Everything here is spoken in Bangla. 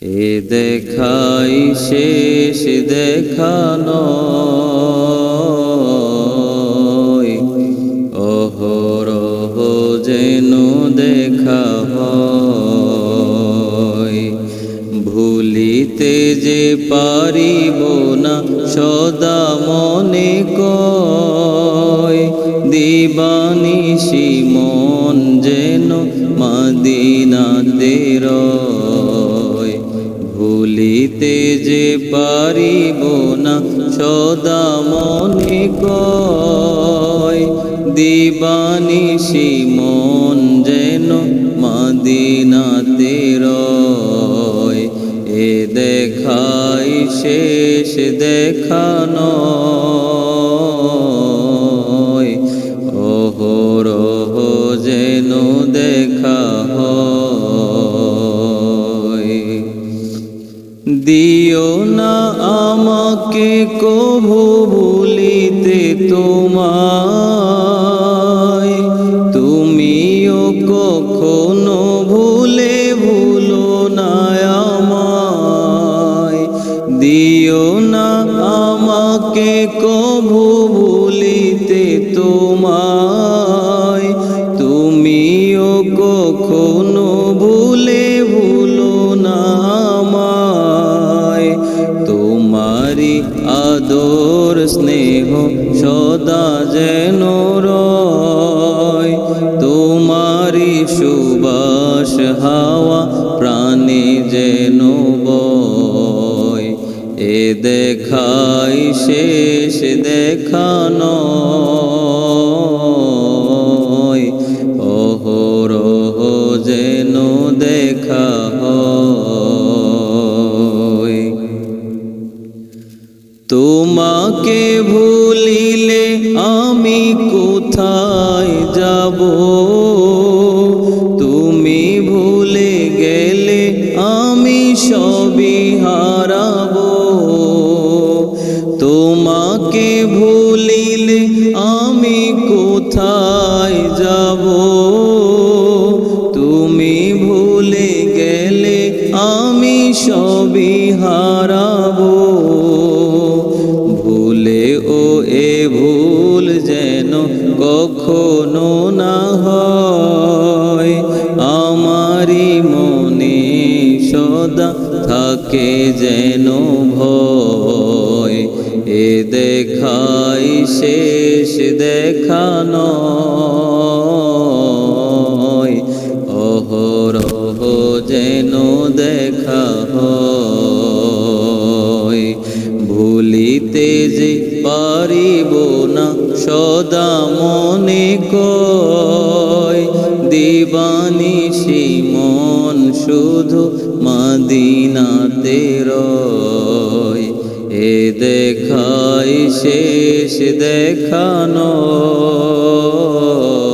এ দেখাই শেষ দেখা নয়, অহরহ যেন দেখা হয়। ভুলিতে যে পারিব না সদা মনে কয়, দিবানিশি মন যেন মদিনাতে রয়। ভুলিতে যে পারিব না সদা মনে কয়, দিবানিশি মন যেন মদিনাতে রয়। এ দেখাই শেষ দেখা নয়, অহরহ যেন দেখা হয়। দিও না আমাকে কভু ভুলিতে তোমায়, তুমিও কখনো ভুলো না আমায়। দিও না আমাকে কভু ভুলিতে তোমায়, তুমিও কখনো ভুলো না আমায়। তোমারি আদর স্নেহ সদা যেন রয়, তোমারি সুবাস হাওয়া প্রাণে যেন বয়। এ দেখাই শেষ দেখা নয়, অহরহ যেন দেখা হয়। তোমাকে ভুলিলে আমি কোথায় যাব, তুমি ভুলে গেলে আমি সবই হারাবো। তোমাকে ভুলিলে আমি কোথায় যাব, তুমি ভুলে গেলে আমি সবই হারাবো। ভুলে ও এ ভুল যেন কখনো না হয়, আমারি মনে সদা থাকে যেন ভয়। এ দেখাই শেষ দেখা নয়, অহরহ যেন দেখা হয়। ভুলিতে যে পারিব না সদা মনে কয়, দিবানিশি মন শুধু মদিনাতে রয়। এ দেখাই শেষ দেখা নয়।